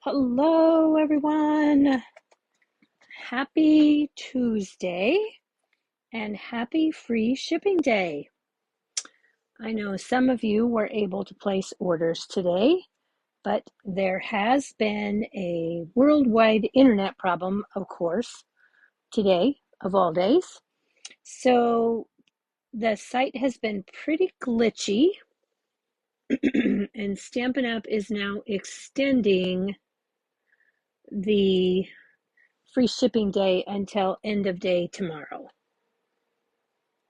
Hello, everyone. Happy Tuesday and happy free shipping day. I know some of you were able to place orders today, but there has been a worldwide internet problem, of course, today of all days. So the site has been pretty glitchy, and Stampin' Up! Is now extending the free shipping day until end of day tomorrow.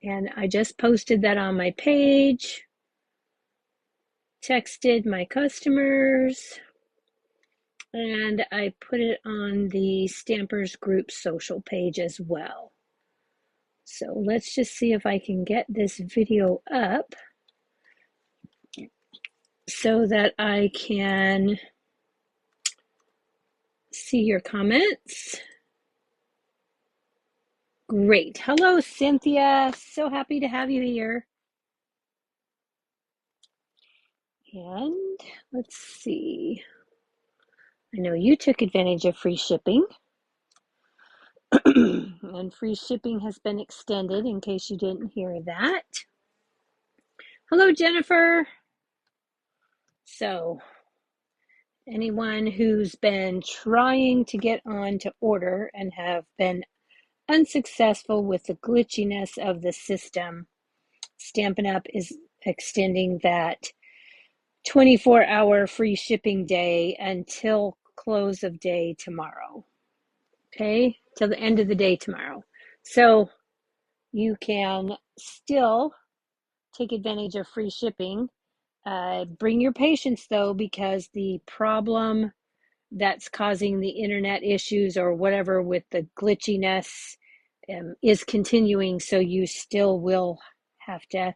And I just posted that on my page, texted my customers, and I put it on the Stampers Group social page as well. So let's just see if I can get this video up so that I can see your comments. Great. Hello, Cynthia. So happy to have you here. And let's see. I know you took advantage of free shipping. And free shipping has been extended in case you didn't hear that. Hello, Jennifer. So, anyone who's been trying to get on to order and have been unsuccessful with the glitchiness of the system, Stampin' Up! Is extending that 24-hour free shipping day until close of day tomorrow. Okay, till the end of the day tomorrow. So you can still take advantage of free shipping. Bring your patience though, because the problem that's causing the internet issues or whatever with the glitchiness is continuing. So you still will have to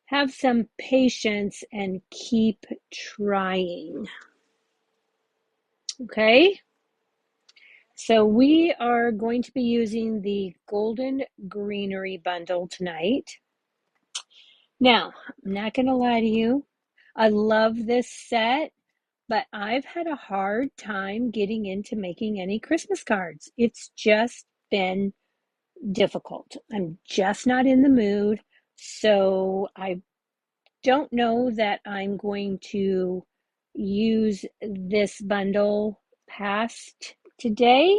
have some patience and keep trying. Okay. So we are going to be using the Golden Greenery bundle tonight. Now, I'm not going to lie to you. I love this set, but I've had a hard time getting into making any Christmas cards. It's just been difficult. I'm just not in the mood. So I don't know that I'm going to use this bundle past today.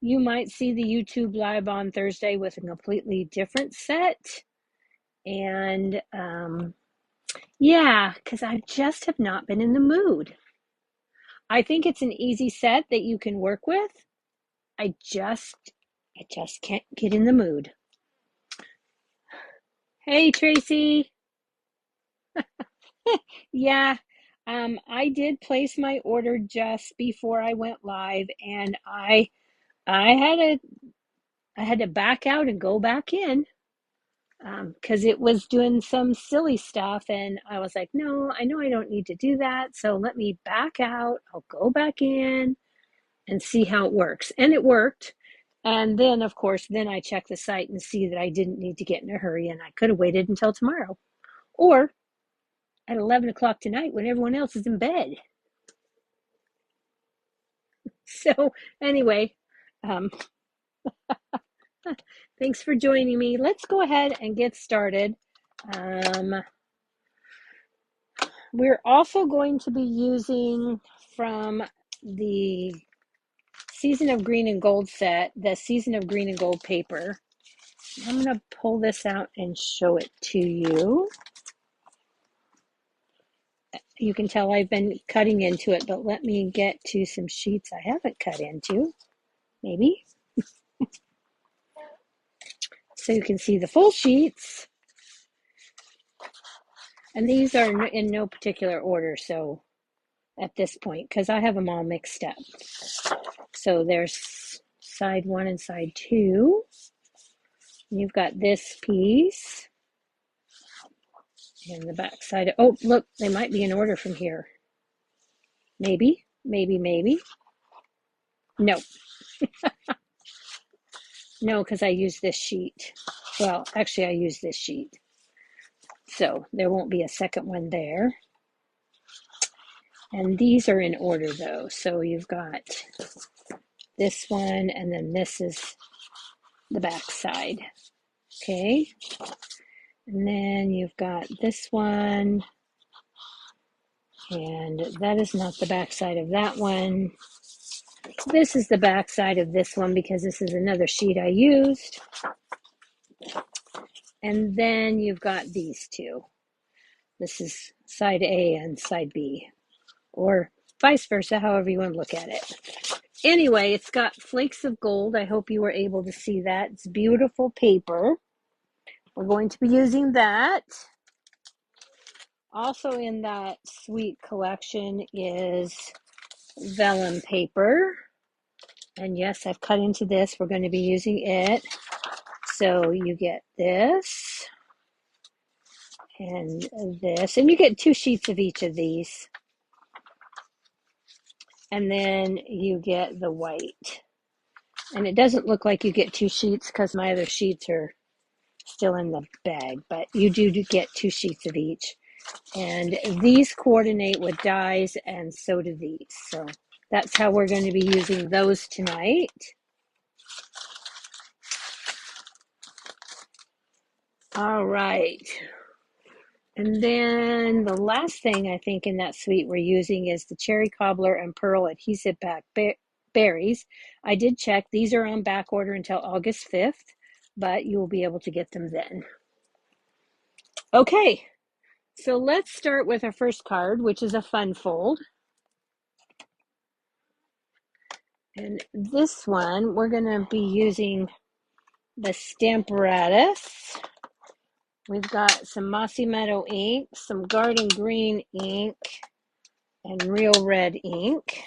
You might see the YouTube live on Thursday with a completely different set. And yeah, because I just have not been in the mood. I think it's an easy set that you can work with. I just can't get in the mood. Hey, Tracy. Yeah, I did place my order just before I went live, and I had to back out and go back in because it was doing some silly stuff, and I was like, no, I know I don't need to do that, so let me back out. I'll go back in and see how it works. And it worked. And then, of course, then I check the site and see that I didn't need to get in a hurry and I could have waited until tomorrow or at 11 o'clock tonight when everyone else is in bed. So, anyway, um, thanks for joining me. Let's go ahead and get started. We're also going to be using from the Season of Green and Gold set, the Season of Green and Gold paper. I'm going to pull this out and show it to you. You can tell I've been cutting into it, but let me get to some sheets I haven't cut into, maybe. So you can see the full sheets. And these are in no particular order, so at this point, because I have them all mixed up. So there's side 1 and side 2. You've got this piece. And the back side. Oh, look, they might be in order from here. Maybe. No. No, because I use this sheet. Well, actually, I use this sheet. So there won't be a second one there. And these are in order though. So you've got this one, and then this is the back side. Okay. And then you've got this one, and that is not the back side of that one. This is the back side of this one because this is another sheet I used. And then you've got these two. This is side A and side B, or vice versa, however you want to look at it. Anyway, it's got flakes of gold. I hope you were able to see that. It's beautiful paper. We're going to be using that. Also in that sweet collection is vellum paper. And yes, I've cut into this. We're going to be using it. So you get this and this. And you get 2 sheets of each of these. And then you get the white. And it doesn't look like you get 2 sheets because my other sheets are still in the bag, but you do get 2 sheets of each. And these coordinate with dies, and so do these. So that's how we're going to be using those tonight. All right. And then the last thing I think in that suite we're using is the Cherry Cobbler and Pearl Adhesive Back Berries. I did check. These are on back order until August 5th, but you will be able to get them then. Okay, so let's start with our first card, which is a fun fold. And this one, we're going to be using the Stamparatus. We've got some Mossy Meadow ink, some Garden Green ink, and Real Red ink.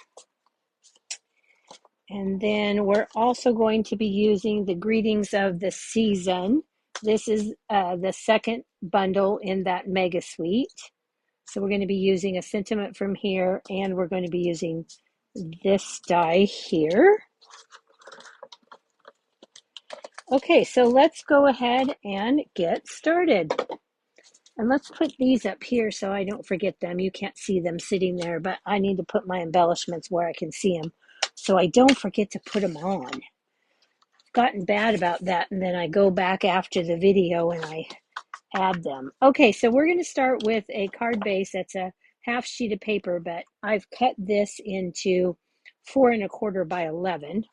And then we're also going to be using the Greetings of the Season. This is the second bundle in that mega suite. So we're going to be using a sentiment from here, and we're going to be using this die here. Okay, so let's go ahead and get started. And let's put these up here so I don't forget them. You can't see them sitting there, but I need to put my embellishments where I can see them so I don't forget to put them on. I've gotten bad about that, and then I go back after the video and I add them. Okay, so we're going to start with a card base that's a half sheet of paper, but I've cut this into 4 1/4 by 11.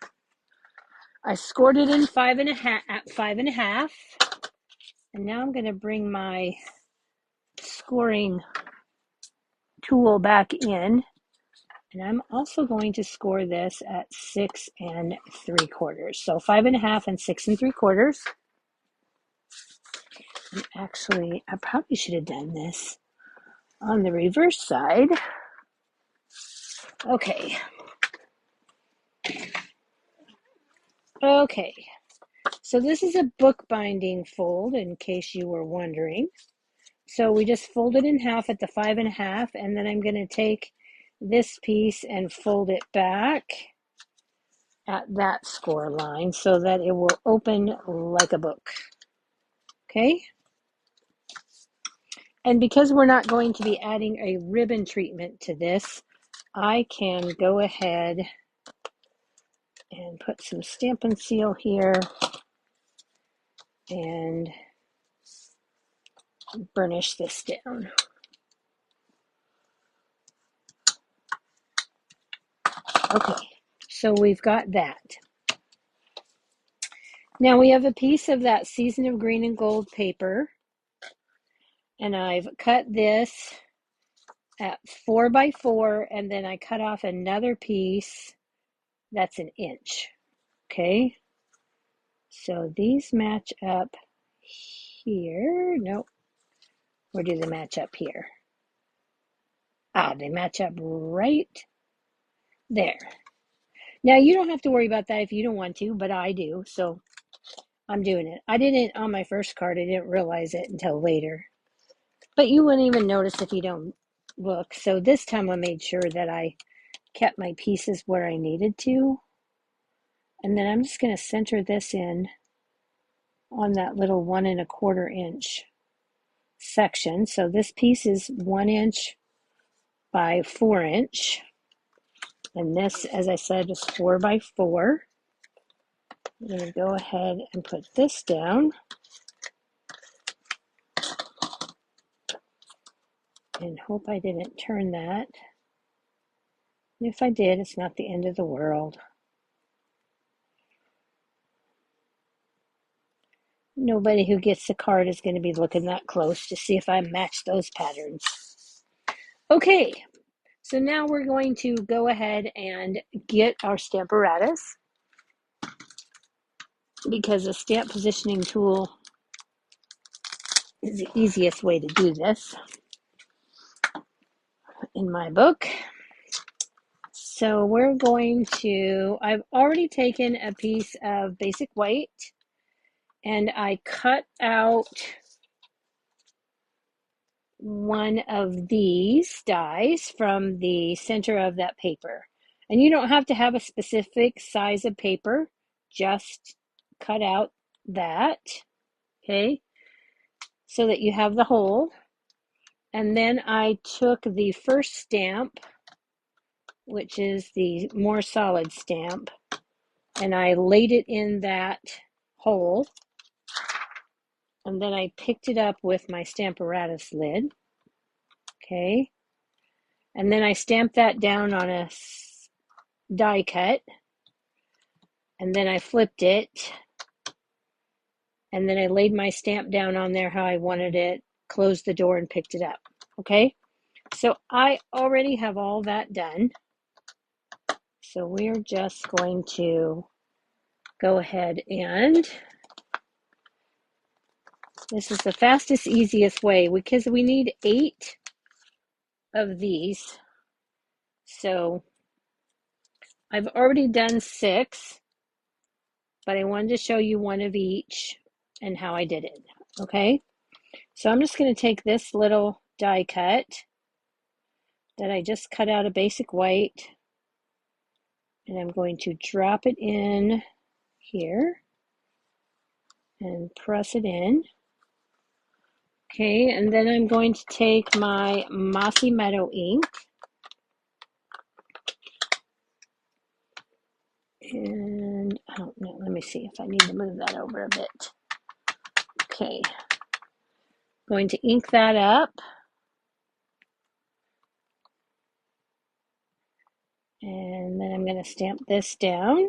I scored it in 5 1/2 at 5 1/2, and now I'm going to bring my scoring tool back in, and I'm also going to score this at 6 3/4. So 5 1/2 and 6 3/4. And actually, I probably should have done this on the reverse side. Okay. Okay. So this is a bookbinding fold, in case you were wondering. So we just fold it in half at the 5 1/2, and then I'm going to take this piece and fold it back at that score line so that it will open like a book. Okay? And because we're not going to be adding a ribbon treatment to this, I can go ahead and put some Stampin' Seal here and burnish this down. Okay, so we've got that. Now we have a piece of that Season of Green and Gold paper, and I've cut this at 4 by 4, and then I cut off another piece that's 1 inch. Okay, so these match up here. Nope, where do they match up here? Ah, they match up right there. Now you don't have to worry about that if you don't want to, but I do, so I'm doing it. I didn't on my first card. I didn't realize it until later. But you wouldn't even notice if you don't look. So this time I made sure that I kept my pieces where I needed to. And then I'm just going to center this in on that little 1 1/4 inch section. So this piece is 1 inch by 4 inch. And this, as I said, is 4 by 4. I'm going to go ahead and put this down. And hope I didn't turn that. If I did, it's not the end of the world. Nobody who gets the card is going to be looking that close to see if I match those patterns. Okay, so now we're going to go ahead and get our Stamparatus, because the stamp positioning tool is the easiest way to do this in my book. So we're going to, I've already taken a piece of basic white and I cut out one of these dies from the center of that paper. And you don't have to have a specific size of paper, just cut out that, okay, so that you have the hole. And then I took the first stamp, which is the more solid stamp, and I laid it in that hole. And then I picked it up with my Stamparatus lid, okay. And then I stamped that down on a die cut, and then I flipped it, and then I laid my stamp down on there how I wanted it, closed the door, and picked it up, okay? So I already have all that done. So we're just going to go ahead and, this is the fastest, easiest way, because we need 8 of these. So I've already done 6, but I wanted to show you one of each and how I did it, okay? So I'm just going to take this little die cut that I just cut out of basic white, and I'm going to drop it in here and press it in. Okay, and then I'm going to take my Mossy Meadow ink and I don't know, let me see if I need to move that over a bit. Okay, going to ink that up. And then I'm going to stamp this down.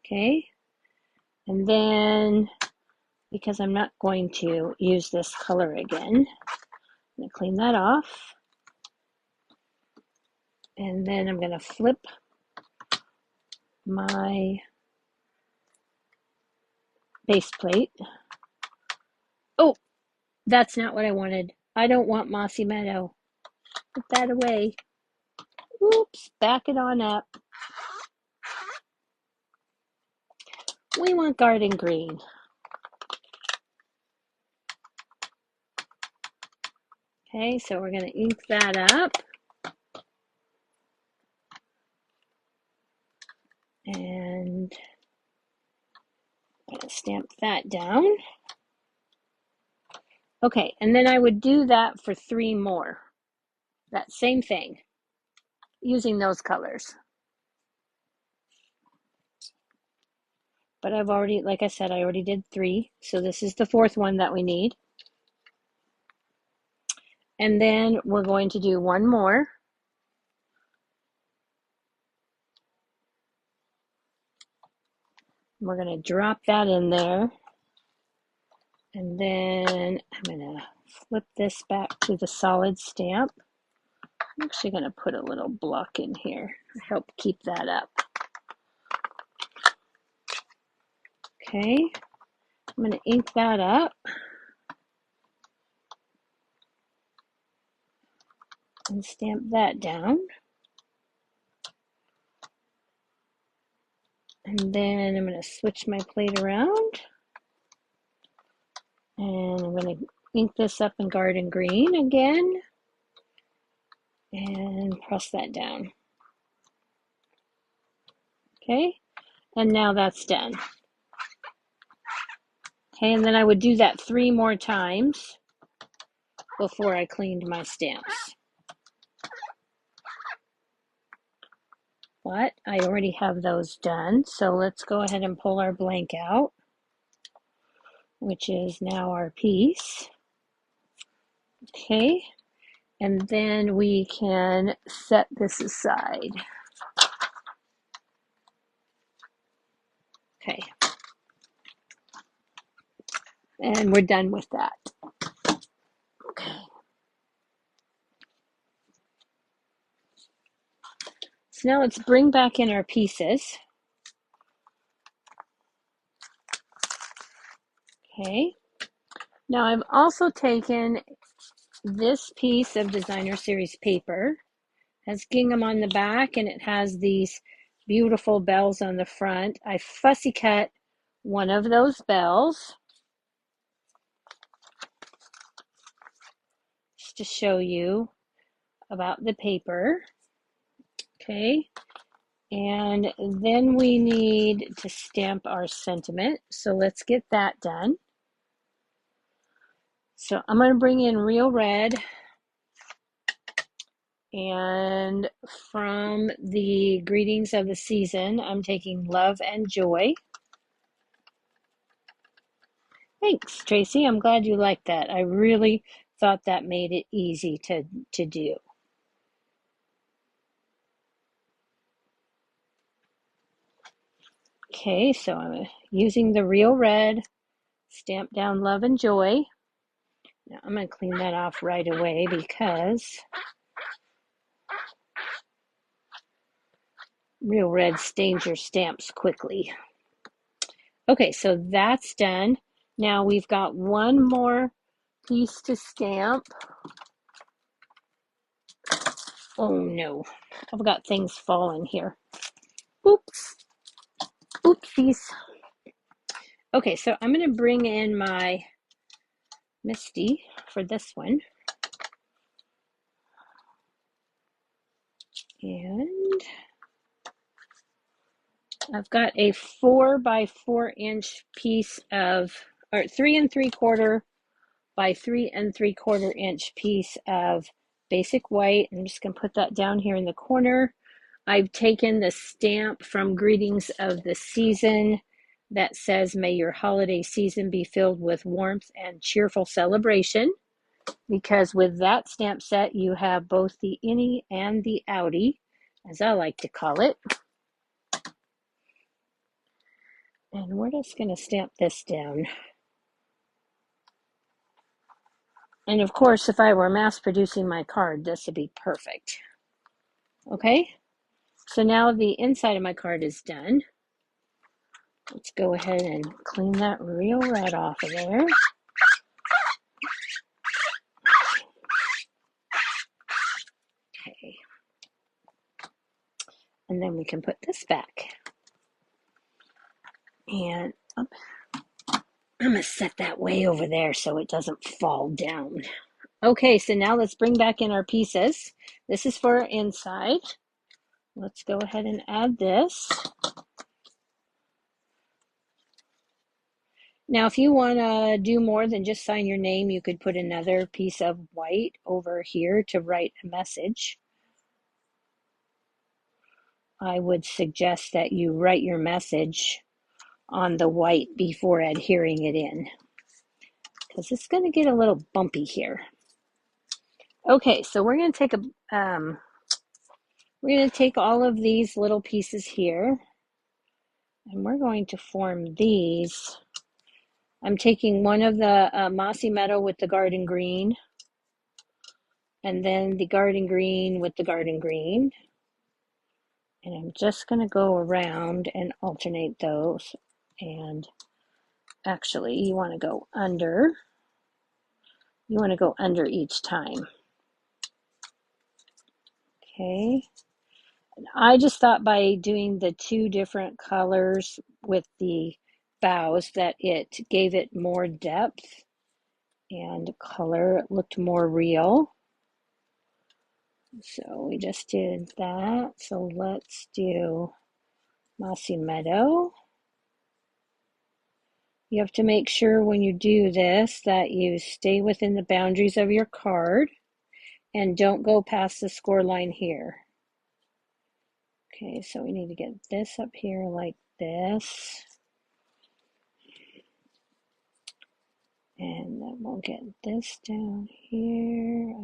Okay, and then because I'm not going to use this color again, I'm going to clean that off. And then I'm going to flip my base plate. Oh, that's not what I wanted. I don't want Mossy Meadow. Put that away. Oops, back it on up. We want Garden Green. Okay, so we're going to ink that up. And I'm going to stamp that down. Okay, and then I would do that for 3 more. That same thing, using those colors. But I've already, like I said, I already did 3. So this is the 4th one that we need. And then we're going to do 1 more. We're going to drop that in there. And then I'm going to flip this back to the solid stamp. I'm actually going to put a little block in here to help keep that up. Okay, I'm going to ink that up. And stamp that down. And then I'm going to switch my plate around. And I'm going to ink this up in Garden Green again. And press that down. Okay, and now that's done. Okay, and then I would do that 3 more times. before I cleaned my stamps. But I already have those done, so let's go ahead and pull our blank out, which is now our piece. Okay, and then we can set this aside. Okay, and we're done with that. Okay. So now let's bring back in our pieces. Okay. Now I've also taken this piece of Designer Series paper, has gingham on the back, and it has these beautiful bells on the front. I fussy cut one of those bells just to show you about the paper. Okay. And then we need to stamp our sentiment. So let's get that done. So I'm going to bring in Real Red, and from the Greetings of the Season, I'm taking Love and Joy. Thanks, Tracy. I'm glad you liked that. I really thought that made it easy to do. Okay, so I'm using the Real Red, stamp down Love and Joy. Now I'm going to clean that off right away because Real Red stains your stamps quickly. Okay, so that's done. Now we've got one more piece to stamp. Oh no, I've got things falling here. Oops, oopsies. Okay, so I'm going to bring in my Misty for this one. And I've got a 4 by 4 inch piece of, or 3 3/4 by 3 3/4 inch piece of basic white. I'm just going to put that down here in the corner. I've taken the stamp from Greetings of the Season that says, "May your holiday season be filled with warmth and cheerful celebration," because with that stamp set, you have both the innie and the outie, as I like to call it. And we're just going to stamp this down. And of course, if I were mass producing my card, this would be perfect. Okay, so now the inside of my card is done. Let's go ahead and clean that Real Red off of there. Okay. And then we can put this back. And I'm going to set that way over there so it doesn't fall down. Okay, so now let's bring back in our pieces. This is for our inside. Let's go ahead and add this. Now, if you want to do more than just sign your name, you could put another piece of white over here to write a message. I would suggest that you write your message on the white before adhering it in, because it's going to get a little bumpy here. Okay, so we're going to take all of these little pieces here, and we're going to form these. I'm taking one of the Mossy Meadow with the garden green, and then the garden green with the garden green. And I'm just going to go around and alternate those. And actually, you want to go under. You want to go under each time. Okay. I just thought by doing the two different colors with the bows that it gave it more depth and color. It looked more real. So we just did that. So let's do Mossy Meadow. You have to make sure when you do this that you stay within the boundaries of your card and don't go past the score line here. Okay, so we need to get this up here like this. And then we'll get this down here.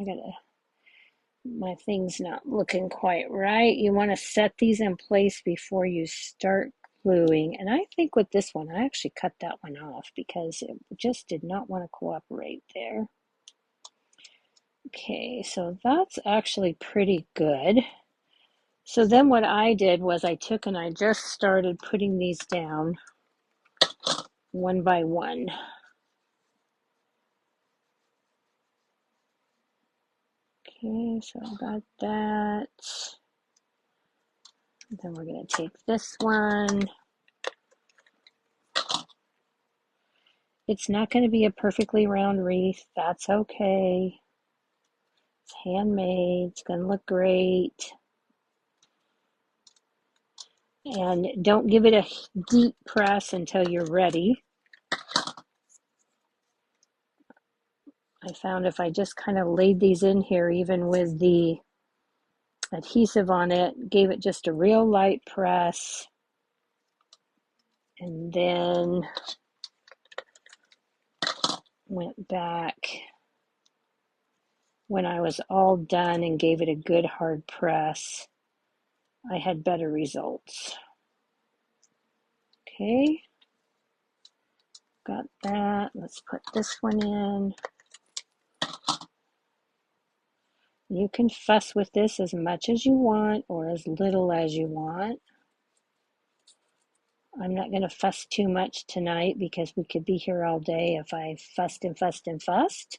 My thing's not looking quite right. You want to set these in place before you start gluing. And I think with this one, I actually cut that one off because it just did not want to cooperate there. Okay, so that's actually pretty good. So then what I did was I took and I just started putting these down one by one. Okay, so I got that. Then we're going to take this one. It's not going to be a perfectly round wreath. That's okay. It's handmade. It's going to look great. And don't give it a deep press until you're ready. I found if I just kind of laid these in here, even with the adhesive on it, gave it just a real light press, and then went back when I was all done and gave it a good hard press, I had better results. Okay, got that. Let's put this one in. You can fuss with this as much as you want or as little as you want. I'm not going to fuss too much tonight because we could be here all day if I fussed and fussed and fussed.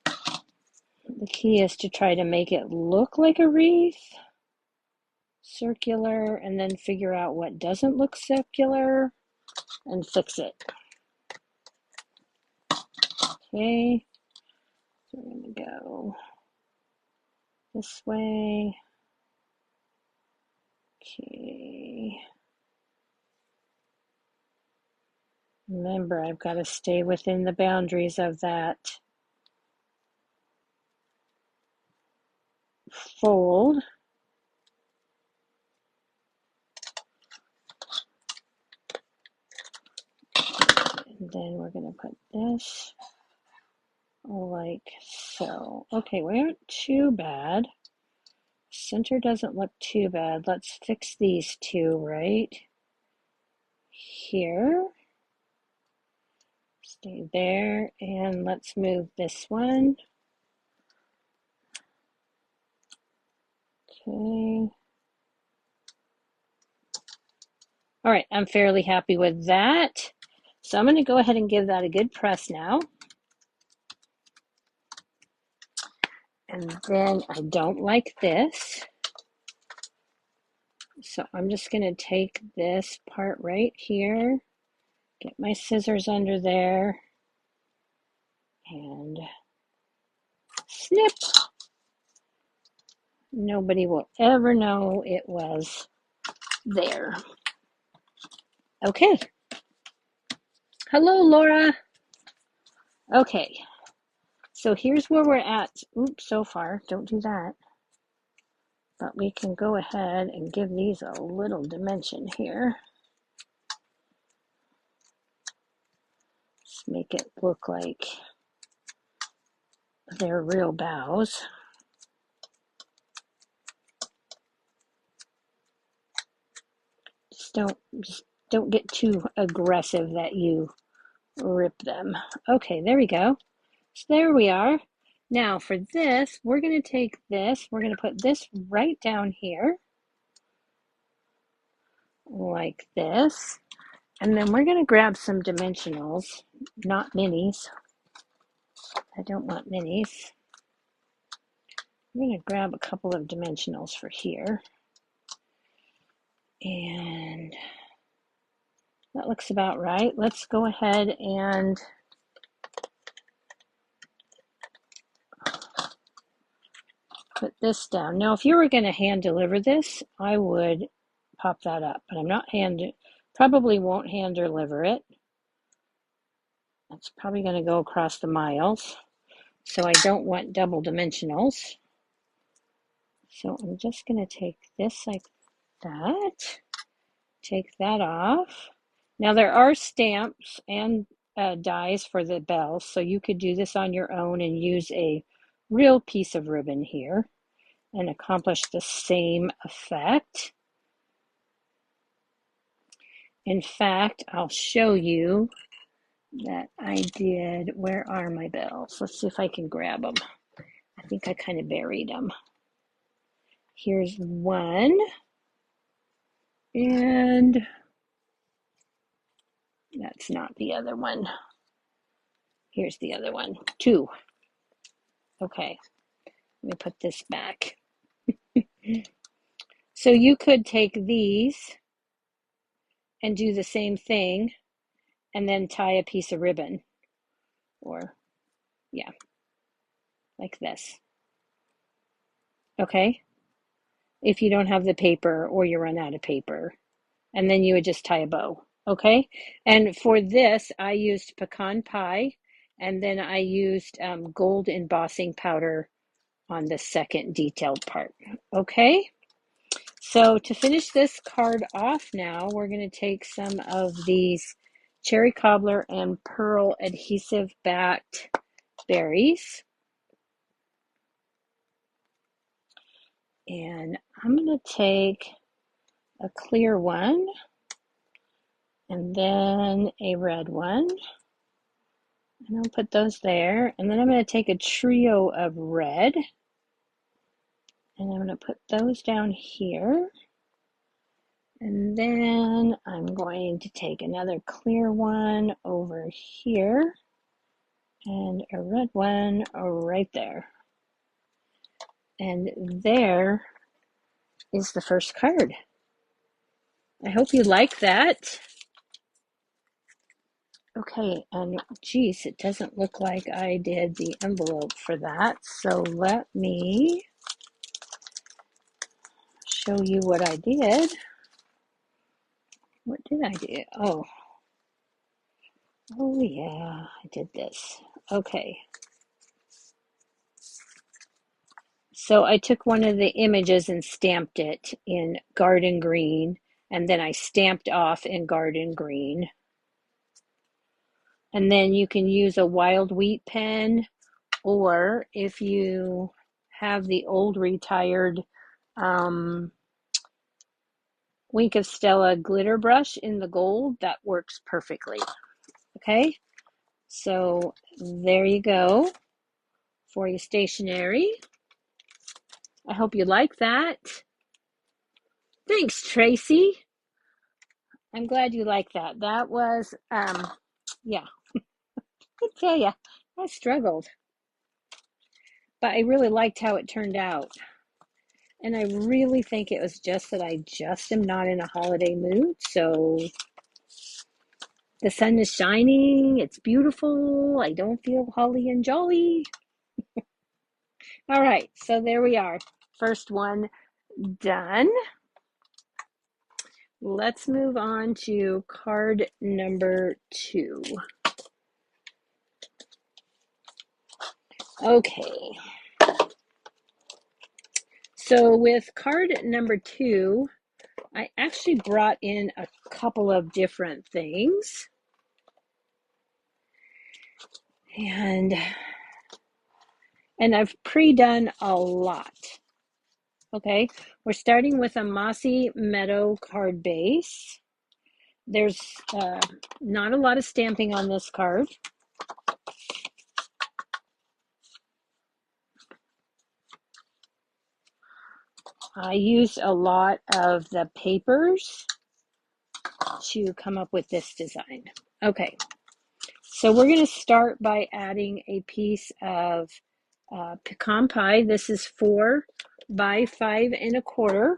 The key is to try to make it look like a wreath, circular, and then figure out what doesn't look circular and fix it. Okay, so we're going to go this way. Okay. Remember, I've got to stay within the boundaries of that fold. And then we're going to put this like so. Okay, we aren't too bad. Center doesn't look too bad. Let's fix these two right here. Stay there, and let's move this one. Okay. All right, I'm fairly happy with that. So I'm going to go ahead and give that a good press now. And then I don't like this. So I'm just going to take this part right here, get my scissors under there, and snip. Nobody will ever know it was there. Okay. Hello, Laura. Okay. So here's where we're at. Oops, so far. Don't do that. But we can go ahead and give these a little dimension here. Let's make it look like they're real boughs. Just don't get too aggressive that you rip them. Okay, there we go. So there we are. Now for this, we're going to take this, we're going to put this right down here, like this. And then we're going to grab some dimensionals, not minis. I don't want minis. I'm going to grab a couple of dimensionals for here. And that looks about right. Let's go ahead and put this down. Now, if you were going to hand deliver this, I would pop that up, but I'm not Probably won't hand deliver it. It's probably going to go across the miles. So I don't want double dimensionals. So I'm just going to take this like that. Take that off. Now there are stamps and dies for the bells, so you could do this on your own and use a real piece of ribbon here and accomplish the same effect. In fact, I'll show you that I did. Where are my bells? Let's see if I can grab them. I think I kind of buried them. Here's one, and that's not the other one. Here's the other one. Two. Okay, let me put this back. So you could take these and do the same thing and then tie a piece of ribbon, or yeah, like this. Okay, if you don't have the paper or you run out of paper, and then you would just tie a bow. Okay, and for this I used pecan pie, and then I used gold embossing powder on the second detailed part. Okay, so to finish this card off now, we're going to take some of these cherry cobbler and pearl adhesive backed berries. And I'm going to take a clear one and then a red one. And I'll put those there. And then I'm going to take a trio of red. And I'm going to put those down here. And then I'm going to take another clear one over here. And a red one right there. And there is the first card. I hope you like that. Okay, and geez, it doesn't look like I did the envelope for that. So let me show you what I did. What did I do? Oh yeah, I did this. Okay. So I took one of the images and stamped it in garden green, and then I stamped off in garden green. And then you can use a wild wheat pen, or if you have the old retired Wink of Stella glitter brush in the gold, that works perfectly. Okay, so there you go for your stationery. I hope you like that. Thanks, Tracy. I'm glad you like that. That was, yeah, I tell you, I struggled, but I really liked how it turned out. And I really think it was just that I just am not in a holiday mood. So the sun is shining. It's beautiful. I don't feel holly and jolly. All right, so there we are. First one done. Let's move on to card number 2. Okay. So with card number 2, I actually brought in a couple of different things. And I've pre-done a lot. Okay, we're starting with a Mossy Meadow card base. There's not a lot of stamping on this card. I used a lot of the papers to come up with this design. Okay, so we're going to start by adding a piece of pecan pie. This is 4 by 5 1/4,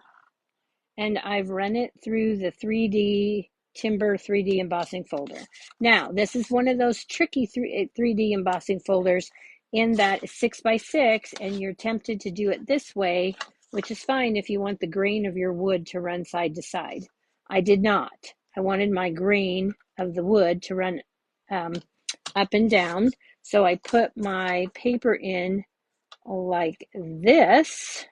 and I've run it through the 3D Timber 3D embossing folder. Now, this is one of those tricky 3D embossing folders in that it's 6 by 6, and you're tempted to do it this way, which is fine if you want the grain of your wood to run side to side. I did not. I wanted my grain of the wood to run up and down. So I put my paper in like this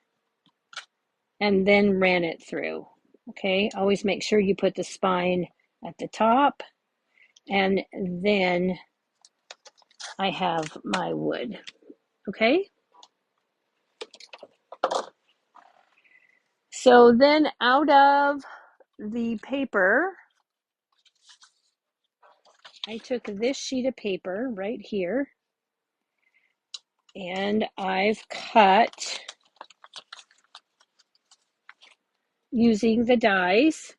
and then ran it through. Okay, always make sure you put the spine at the top, and then I have my wood. Okay, so then out of the paper, I took this sheet of paper right here, and I've cut using the dies,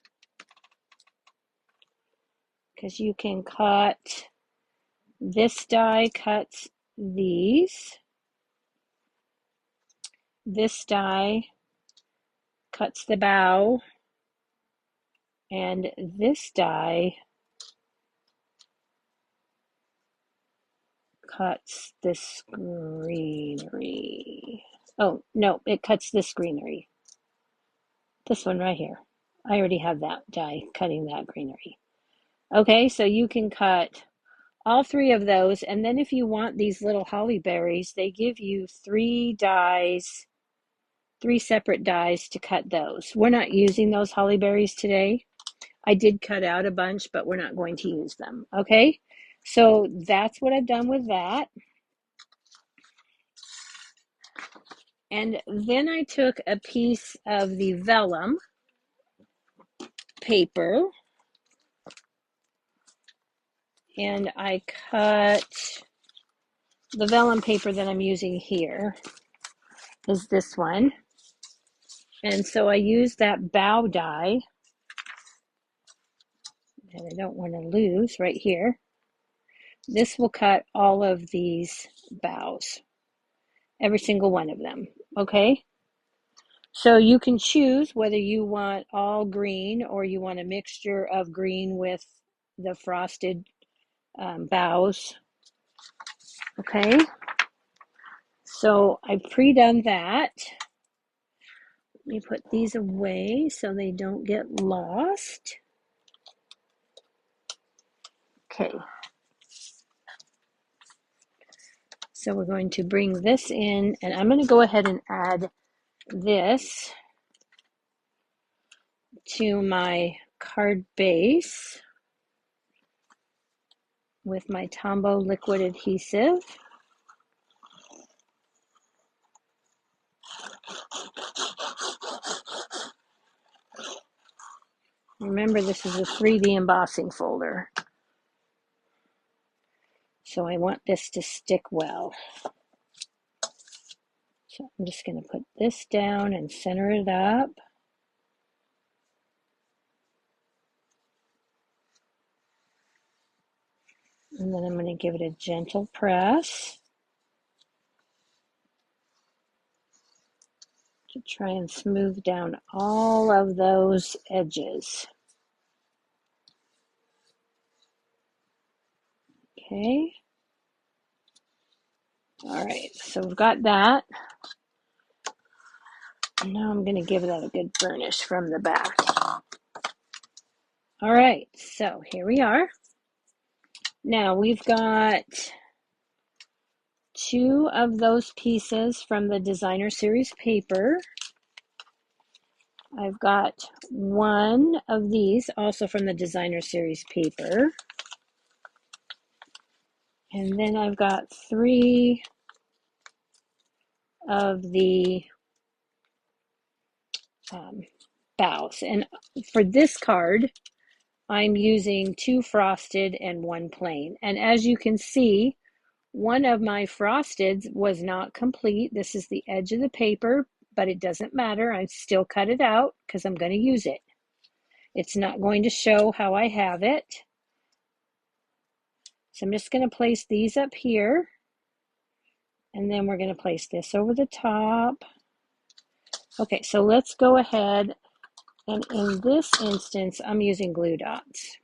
because you can cut, this die cuts these, this die cuts the bow, and this die cuts this greenery. Oh, no, it cuts this greenery. This one right here. I already have that die cutting that greenery. Okay, so you can cut all three of those, and then if you want these little holly berries, they give you 3 dies, 3 separate dies to cut those. We're not using those holly berries today. I did cut out a bunch, but we're not going to use them. Okay, so that's what I've done with that. And then I took a piece of the vellum paper and I cut the vellum paper that I'm using here is this one. And so I used that bow die that I don't want to lose right here. This will cut all of these bows, every single one of them. Okay, so you can choose whether you want all green or you want a mixture of green with the frosted bows. Okay, so I've pre-done that. Let me put these away so they don't get lost. Okay, so we're going to bring this in, and I'm going to go ahead and add this to my card base with my Tombow liquid adhesive. Remember, this is a 3D embossing folder, so I want this to stick well. So I'm just going to put this down and center it up. And then I'm going to give it a gentle press to try and smooth down all of those edges. Okay. All right, so we've got that. And now I'm going to give that a good burnish from the back. All right, so here we are. Now we've got 2 of those pieces from the designer series paper. I've got 1 of these also from the designer series paper. And then I've got 3 of the bows. And for this card, I'm using 2 frosted and 1 plain. And as you can see, one of my frosteds was not complete. This is the edge of the paper, but it doesn't matter. I still cut it out because I'm going to use it. It's not going to show how I have it. So I'm just going to place these up here. And then we're going to place this over the top. Okay, so let's go ahead. And in this instance, I'm using glue dots.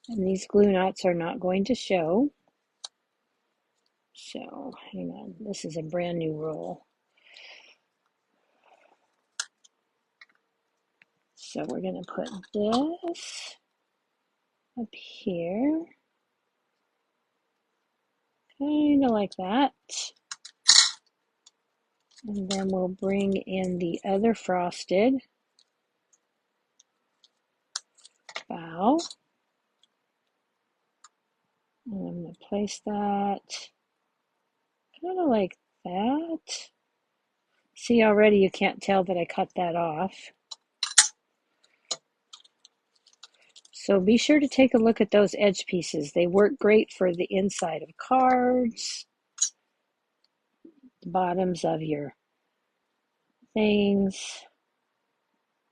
And these glue dots are not going to show. So, hang on. This is a brand new roll. So we're going to put this up here, kind of like that. And then we'll bring in the other frosted bow. And I'm going to place that kind of like that. See, already you can't tell that I cut that off. So be sure to take a look at those edge pieces. They work great for the inside of cards, the bottoms of your things,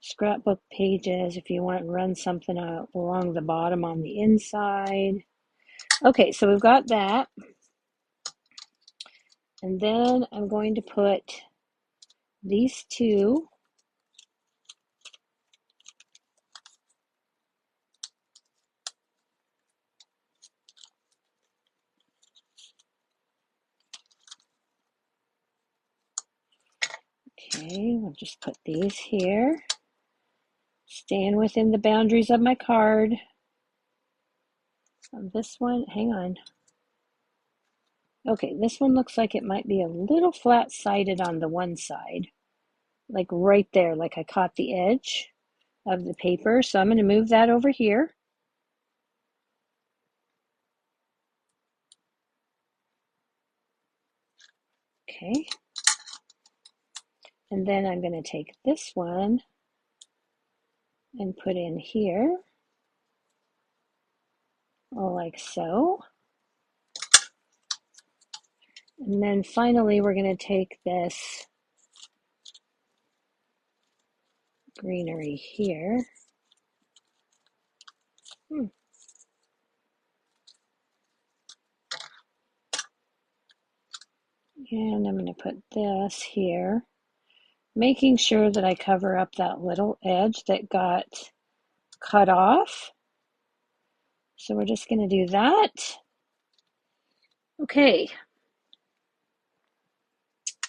scrapbook pages, if you want to run something along the bottom on the inside. Okay, so we've got that. And then I'm going to put these two Okay, we'll just put these here. Staying within the boundaries of my card. This one, hang on. Okay, this one looks like it might be a little flat-sided on the one side. Like right there, like I caught the edge of the paper. So I'm going to move that over here. Okay. And then I'm going to take this one and put in here, like so. And then finally, we're going to take this greenery here. And I'm going to put this here, making sure that I cover up that little edge that got cut off. So we're just going to do that. Okay.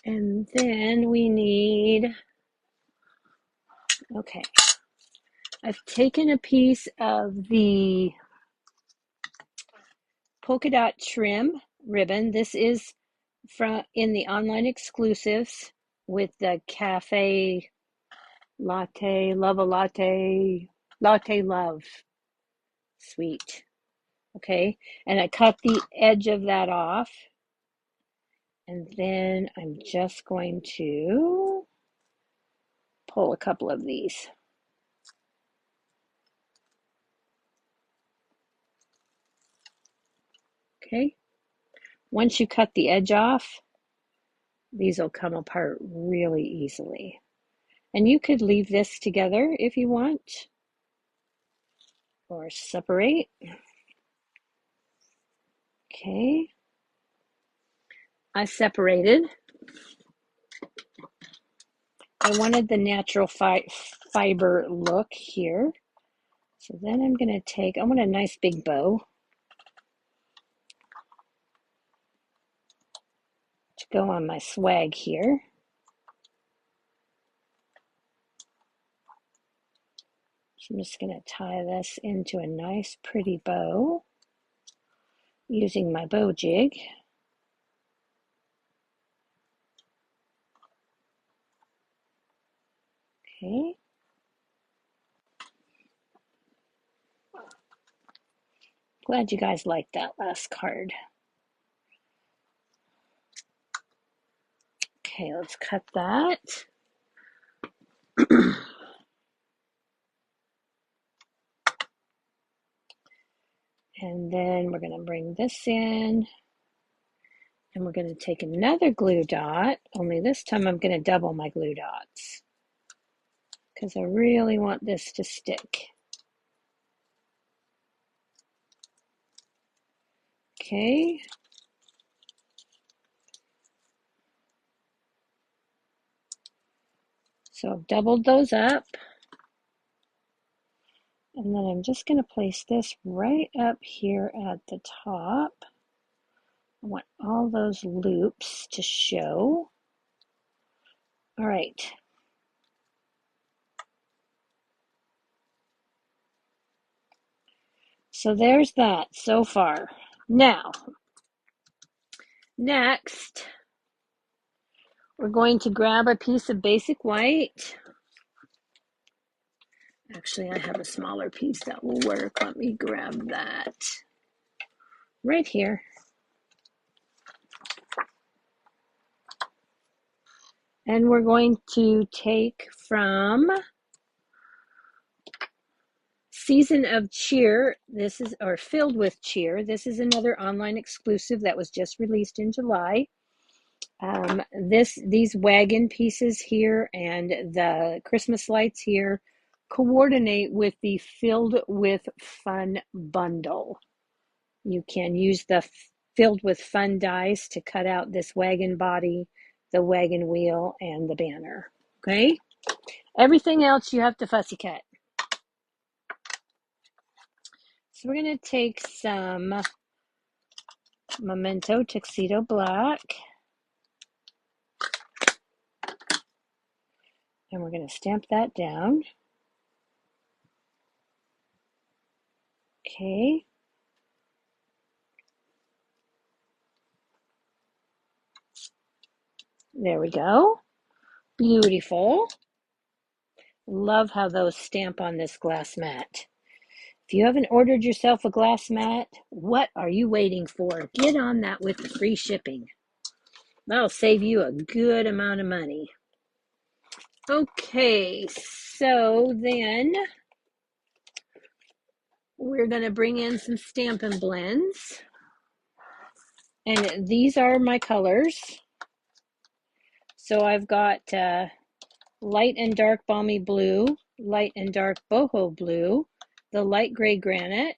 And then we need, okay, I've taken a piece of the polka dot trim ribbon. This is in the online exclusives with the cafe latte, love a latte, latte love suite. Okay, and I cut the edge of that off. And then I'm just going to pull a couple of these. Okay, once you cut the edge off, these will come apart really easily. And you could leave this together if you want, or separate. Okay, I separated. I wanted the natural fiber look here. So then I'm going to take, I want a nice big bow to go on my swag here. So I'm just going to tie this into a nice pretty bow using my bow jig. Okay. Glad you guys liked that last card. Okay, let's cut that. And then we're going to bring this in. And we're going to take another glue dot, only this time I'm going to double my glue dots because I really want this to stick. Okay. So I've doubled those up. And then I'm just going to place this right up here at the top. I want all those loops to show. All right. So there's that so far. Now, next, we're going to grab a piece of basic white. Actually, I have a smaller piece that will work. Let me grab that right here. And we're going to take from Season of Cheer. This is, or Filled with Cheer. This is another online exclusive that was just released in July. These wagon pieces here and the Christmas lights here coordinate with the Filled with Fun bundle. You can use the Filled with Fun dies to cut out this wagon body, the wagon wheel, and the banner. Okay? Everything else you have to fussy cut. So we're going to take some Memento Tuxedo Black. And we're going to stamp that down. Okay. There we go. Beautiful. Love how those stamp on this glass mat. If you haven't ordered yourself a glass mat, what are you waiting for? Get on that with the free shipping. That'll save you a good amount of money. Okay, so then we're going to bring in some Stampin' Blends. And these are my colors. So I've got light and dark balmy blue, light and dark boho blue, the light gray granite,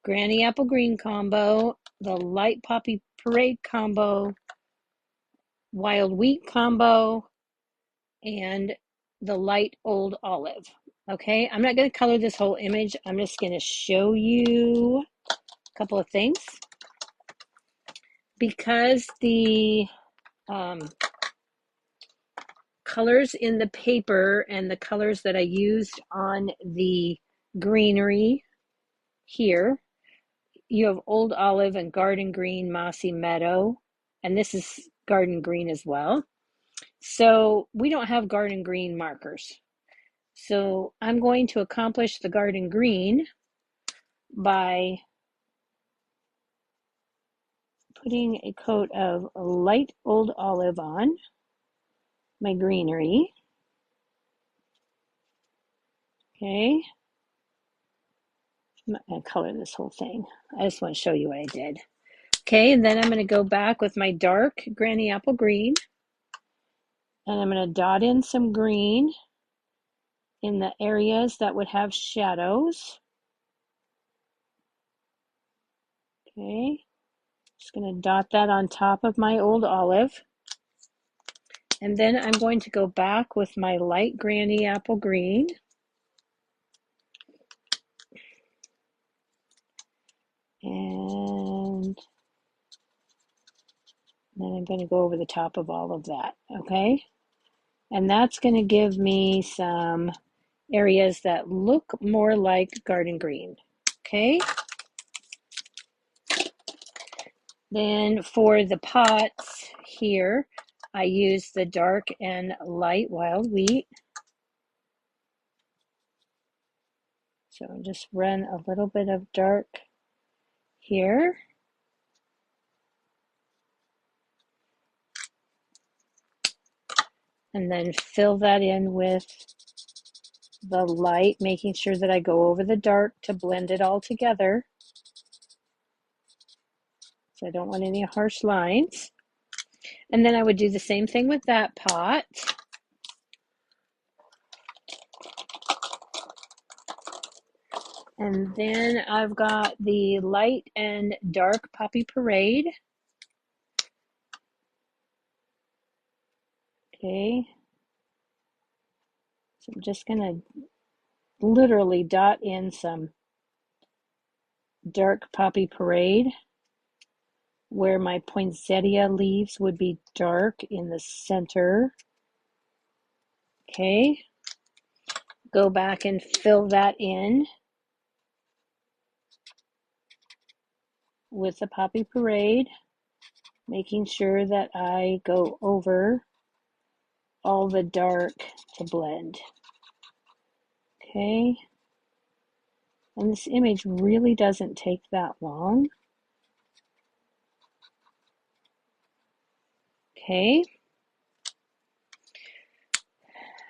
granny apple green combo, the light poppy parade combo, wild wheat combo, and the light old olive. Okay, I'm not going to color this whole image. I'm just going to show you a couple of things. Because the colors in the paper and the colors that I used on the greenery here, you have old olive and garden green, mossy meadow, and this is garden green as well. So we don't have garden green markers. So I'm going to accomplish the garden green by putting a coat of light old olive on my greenery. Okay. I'm not going to color this whole thing. I just want to show you what I did. Okay, and then I'm going to go back with my dark granny apple green. And I'm going to dot in some green in the areas that would have shadows. Okay, just going to dot that on top of my old olive. And then I'm going to go back with my light granny apple green. And then I'm going to go over the top of all of that, okay? And that's going to give me some areas that look more like garden green, okay? Then for the pots here, I use the dark and light wild wheat. So just run a little bit of dark here. And then fill that in with the light, making sure that I go over the dark to blend it all together. So I don't want any harsh lines. And then I would do the same thing with that pot. And then I've got the light and dark poppy parade. Okay. So I'm just going to literally dot in some dark poppy parade where my poinsettia leaves would be dark in the center. Okay. Go back and fill that in. with the Poppy Parade, making sure that I go over all the dark to blend. Okay, and this image really doesn't take that long. Okay,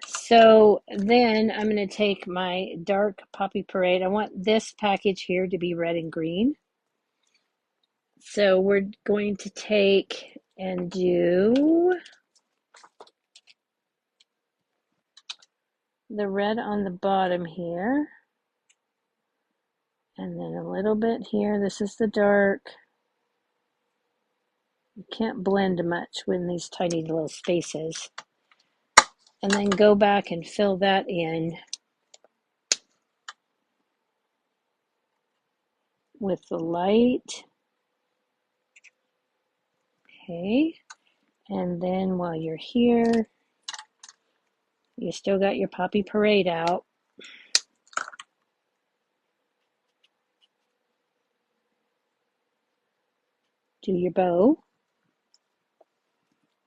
so then I'm going to take my dark Poppy Parade. I want this package here to be red and green. So we're going to take and do the red on the bottom here, and then a little bit here. This is the dark. You can't blend much in these tiny little spaces. And then go back and fill that in with the light. Okay, and then while you're here, you still got your Poppy Parade out. Do your bow.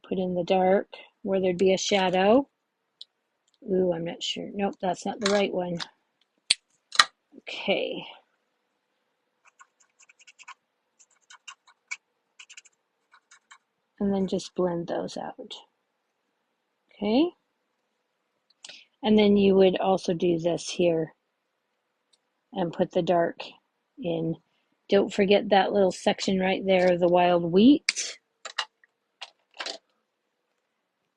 Put in the dark where there'd be a shadow. Ooh, I'm not sure. Nope, that's not the right one. Okay. And then just blend those out. Okay. And then you would also do this here and put the dark in. Don't forget that little section right there, the wild wheat.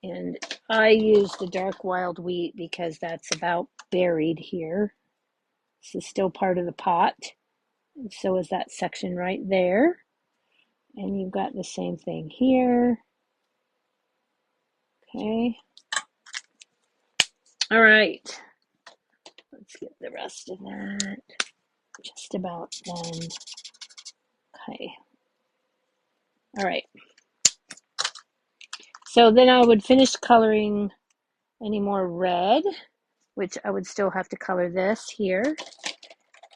And I use the dark wild wheat because that's about buried here. This is still part of the pot. And so is that section right there. And you've got the same thing here. Okay. All right. Let's get the rest of that. Just about done. Okay. All right. So then I would finish coloring any more red, which I would still have to color this here.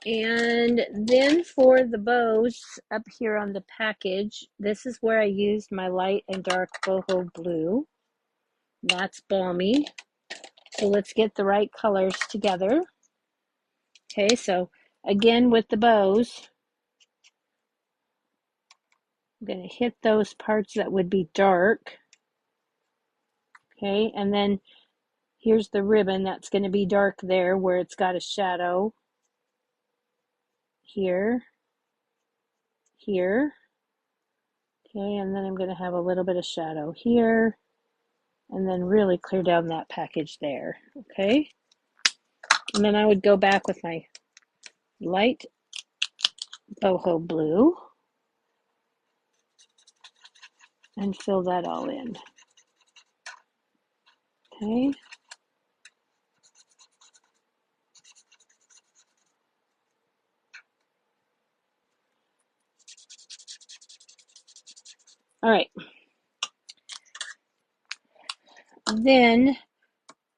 And then for the bows up here on the package, this is where I used my light and dark boho blue. That's balmy. So let's get the right colors together. Okay, so again with the bows, I'm going to hit those parts that would be dark. Okay, and then here's the ribbon that's going to be dark there where it's got a shadow. Here, here. Okay, and then I'm going to have a little bit of shadow here, and then really clear down that package there. Okay, and then I would go back with my light boho blue and fill that all in. Okay. All right. Then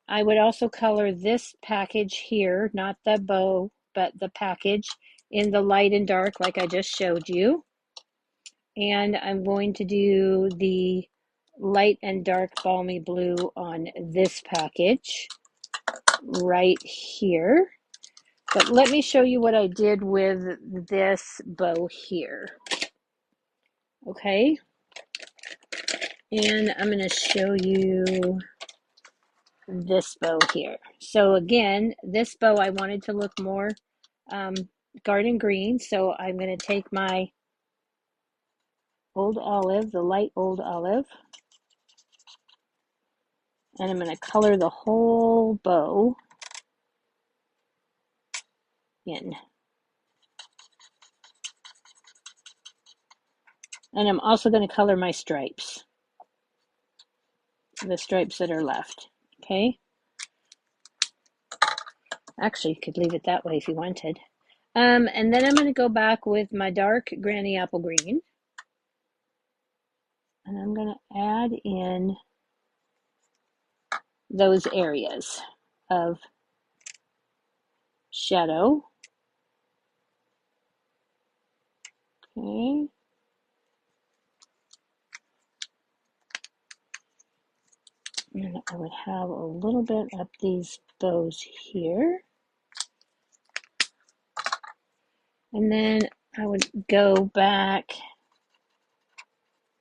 I would also color this package here, not the bow, but the package in the light and dark like I just showed you. And I'm going to do the light and dark balmy blue on this package right here. But let me show you what I did with this bow here. Okay. And I'm going to show you this bow here. So again, this bow I wanted to look more garden green. So I'm going to take my old olive, the light old olive, and I'm going to color the whole bow in. And I'm also going to color my stripes, the stripes that are left. Okay. Actually, you could leave it that way if you wanted. And then I'm going to go back with my dark Granny Apple Green. And I'm going to add in those areas of shadow. Okay. And I would have a little bit up these bows here. And then I would go back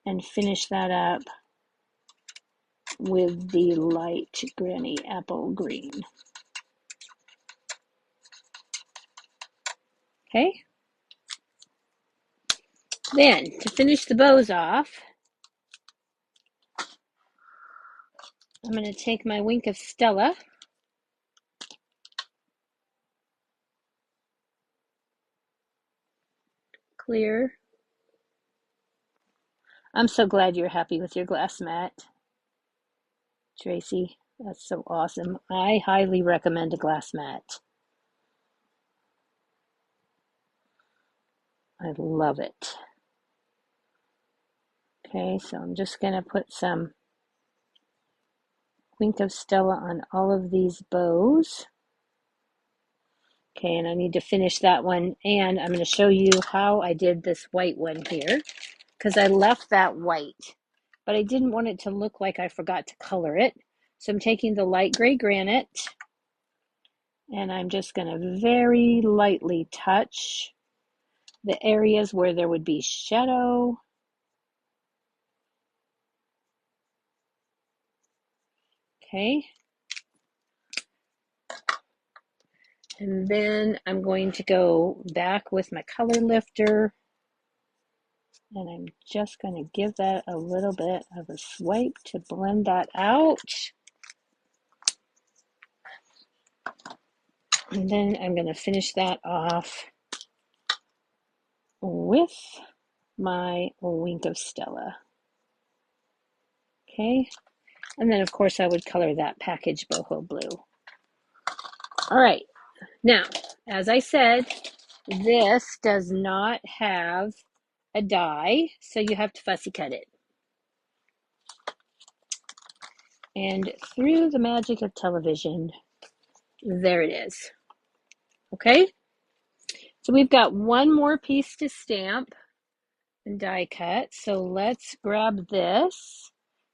and finish that up with the light granny apple green. Okay. Then to finish the bows off, I'm going to take my Wink of Stella. Clear. I'm so glad you're happy with your glass mat, Tracy. That's so awesome. I highly recommend a glass mat. I love it. Okay, so I'm just going to put some Wink of Stella on all of these bows. Okay, and I need to finish that one, and I'm going to show you how I did this white one here, because I left that white, but I didn't want it to look like I forgot to color it. So I'm taking the light gray granite, and I'm just going to very lightly touch the areas where there would be shadow. Okay. And then I'm going to go back with my color lifter, and I'm just going to give that a little bit of a swipe to blend that out. And then I'm going to finish that off with my Wink of Stella. Okay. And then, of course, I would color that package boho blue. All right. Now, as I said, this does not have a die, so you have to fussy cut it. And through the magic of television, there it is. Okay? So we've got one more piece to stamp and die cut. So let's grab this.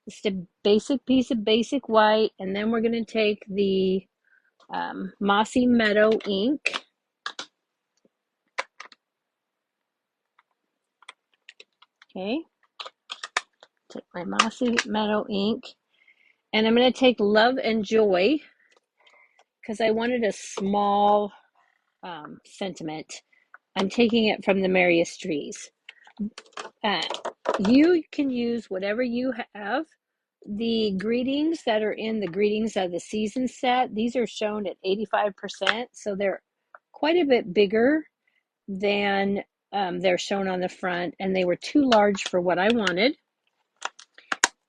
Just a basic piece of basic white, and then we're going to take the Mossy Meadow ink. Okay. Take my Mossy Meadow ink, and I'm going to take Love and Joy because I wanted a small sentiment. I'm taking it from the Merriest Trees. You can use whatever you have. The greetings that are in the Greetings of the Season set, these are shown at 85%, so they're quite a bit bigger than they're shown on the front, and they were too large for what I wanted.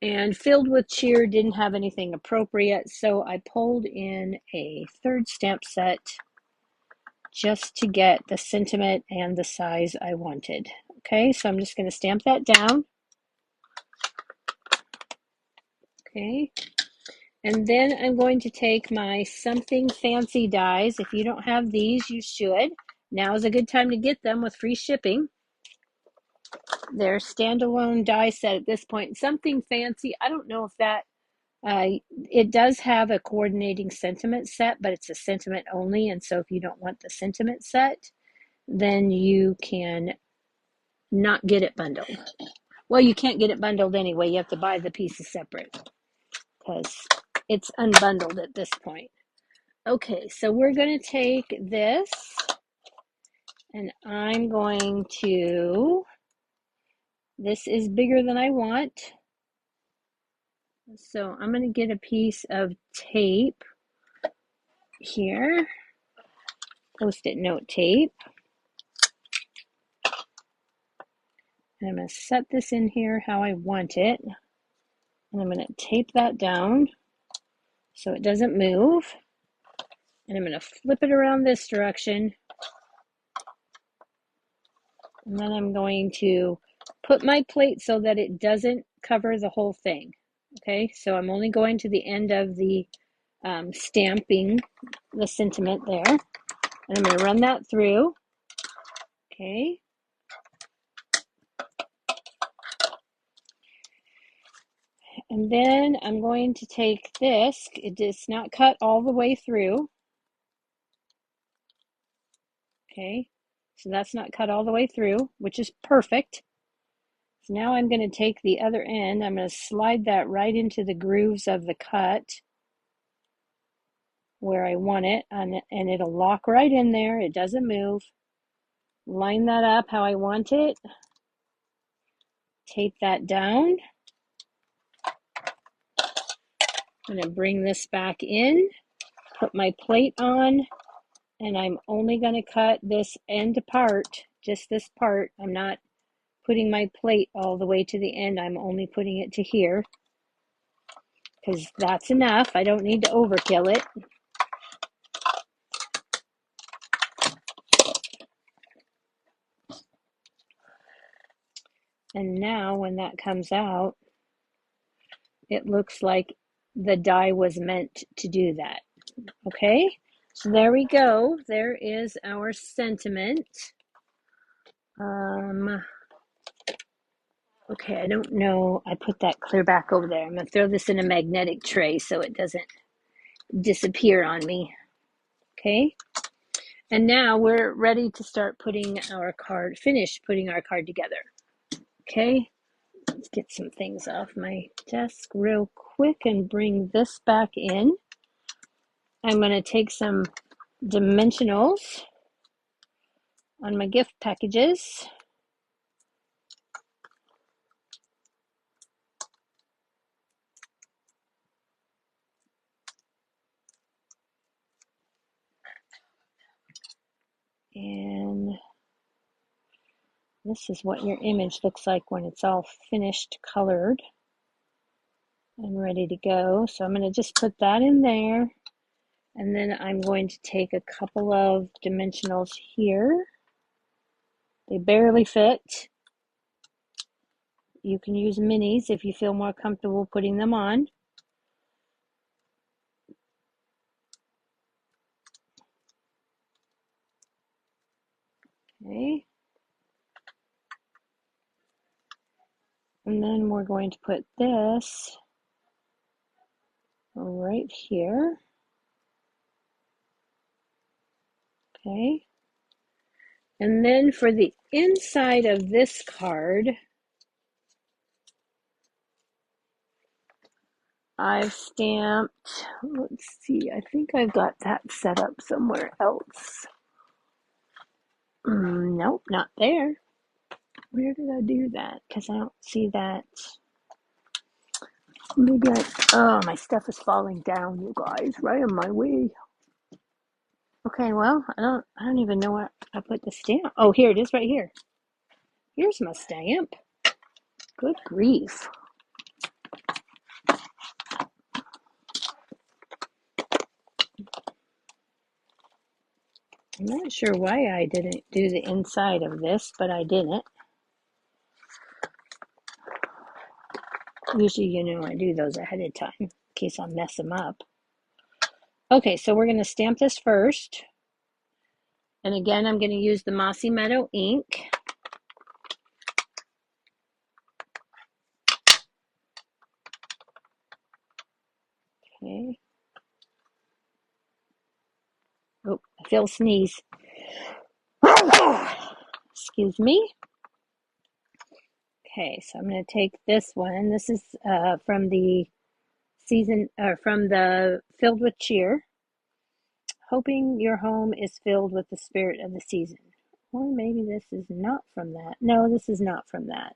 And Filled with Cheer didn't have anything appropriate, so I pulled in a third stamp set just to get the sentiment and the size I wanted. Okay, so I'm just going to stamp that down. Okay, and then I'm going to take my Something Fancy dies. If you don't have these, you should. Now is a good time to get them with free shipping. They're standalone die set at this point. Something Fancy, I don't know if that, it does have a coordinating sentiment set, but it's a sentiment only. And so if you don't want the sentiment set, then you can not get it bundled. Well, you can't get it bundled anyway. You have to buy the pieces separate because it's unbundled at this point. Okay, so we're going to take this and I'm going to, this is bigger than I want. So I'm going to get a piece of tape here, Post-it note tape. And I'm going to set this in here how I want it. And I'm going to tape that down so it doesn't move. And I'm going to flip it around this direction. And then I'm going to put my plate so that it doesn't cover the whole thing. Okay, so I'm only going to the end of the stamping the sentiment there. And I'm going to run that through. Okay. And then I'm going to take this, it is not cut all the way through. Okay, so that's not cut all the way through, which is perfect. So now I'm going to take the other end, I'm going to slide that right into the grooves of the cut where I want it, and it'll lock right in there, it doesn't move. Line that up how I want it. Tape that down. I'm going to bring this back in, put my plate on, and I'm only going to cut this end apart, just this part. I'm not putting my plate all the way to the end. I'm only putting it to here because that's enough. I don't need to overkill it. And now when that comes out, it looks like the die was meant to do that. Okay, so there we go. There is our sentiment. Okay, I don't know. I put that clear back over there. I'm going to throw this in a magnetic tray so it doesn't disappear on me. Okay, and now we're ready to start putting our card, finish putting our card together. Okay, let's get some things off my desk real quick and bring this back in. I'm going to take some dimensionals on my gift packages. And this is what your image looks like when it's all finished, colored, and ready to go. So I'm going to just put that in there. And then I'm going to take a couple of dimensionals here. They barely fit. You can use minis if you feel more comfortable putting them on. Okay. And then we're going to put this right here. Okay. And then for the inside of this card, I've stamped, let's see, I think I've got that set up somewhere else. Nope, not there. Where did I do that? Because I don't see that. Maybe oh, my stuff is falling down, you guys, right on my way. Okay, well, I don't even know where I put the stamp. Oh, here it is right here. Here's my stamp. Good grief. I'm not sure why I didn't do the inside of this, but I didn't. Usually, you know, I do those ahead of time in case I mess them up. Okay, so we're going to stamp this first. And again, I'm going to use the Mossy Meadow ink. Okay. Oh, I feel a sneeze. Excuse me. Okay, so I'm going to take this one. This is from the season, from the Filled with Cheer. Hoping your home is filled with the spirit of the season. Or maybe this is not from that. No, this is not from that.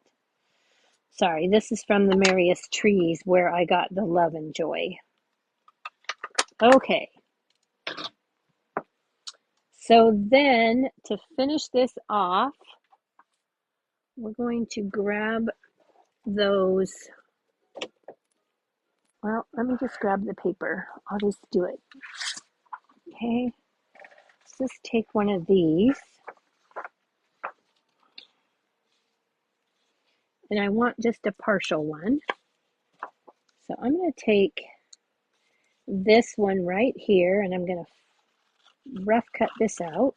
Sorry, this is from the Merriest Trees where I got the love and joy. Okay. So then to finish this off, we're going to grab those. Well, let me just grab the paper. I'll just do it. Okay. Let's just take one of these. And I want just a partial one. So I'm going to take this one right here and I'm going to rough cut this out.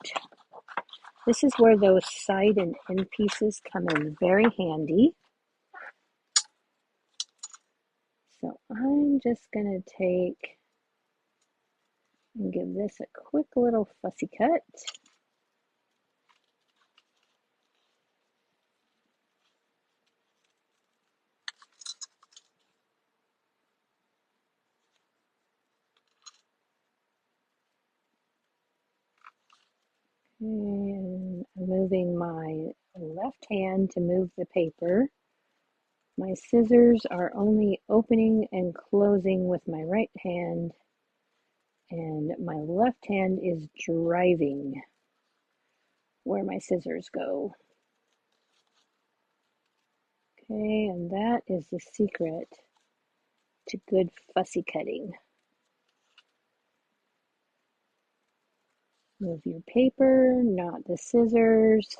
This is where those side and end pieces come in very handy. So I'm just going to take and give this a quick little fussy cut. And I'm moving my left hand to move the paper. My scissors are only opening and closing with my right hand, and my left hand is driving where my scissors go. Okay, and that is the secret to good fussy cutting. Move your paper, not the scissors.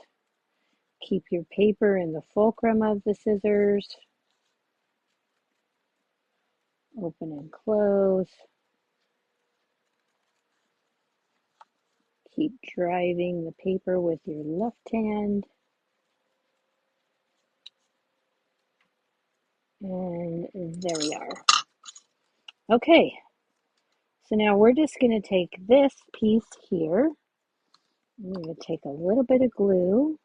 Keep your paper in the fulcrum of the scissors. Open and close. Keep driving the paper with your left hand. And there we are. Okay, so now we're just going to take this piece here. I'm going to take a little bit of glue.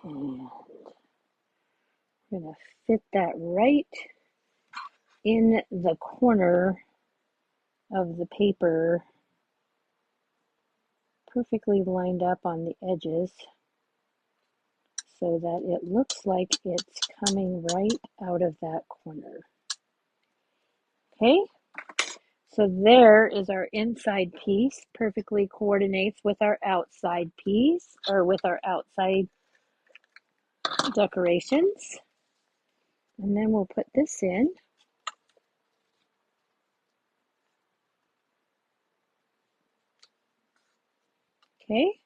And we're going to fit that right in the corner of the paper, perfectly lined up on the edges so that it looks like it's coming right out of that corner. Okay, so there is our inside piece, perfectly coordinates with our outside piece, or with our outside decorations. And then we'll put this in. Okay,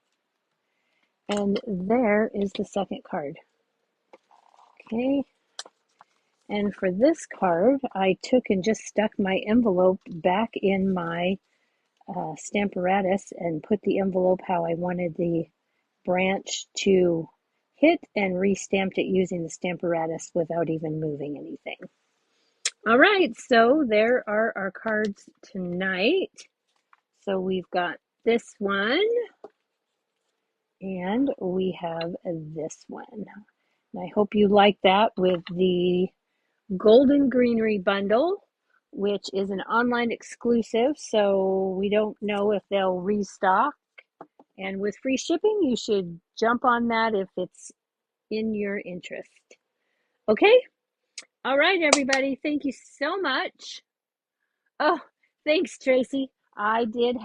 and there is the second card. Okay, and for this card, I took and just stuck my envelope back in my Stamparatus and put the envelope how I wanted the branch to hit, and re-stamped it using the Stamparatus without even moving anything. All right, so there are our cards tonight. So we've got this one, and we have this one. And I hope you like that with the Golden Greenery bundle, which is an online exclusive, so we don't know if they'll restock. And with free shipping, you should jump on that if it's in your interest. Okay? All right, everybody. Thank you so much. Oh, thanks, Tracy. I did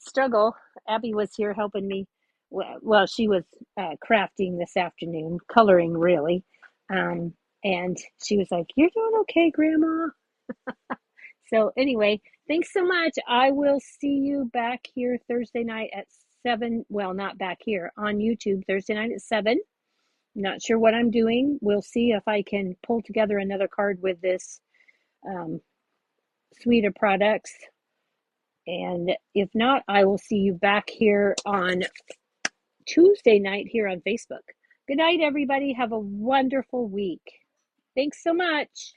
struggle. Abby was here helping me. Well, she was crafting this afternoon, coloring really. And she was like, "You're doing okay, Grandma." So anyway, thanks so much. I will see you back here Thursday night at 7. Well, not back here, on YouTube Thursday night at 7. Not sure what I'm doing. We'll see if I can pull together another card with this suite of products. And if not, I will see you back here on Tuesday night here on Facebook. Good night, everybody. Have a wonderful week. Thanks so much.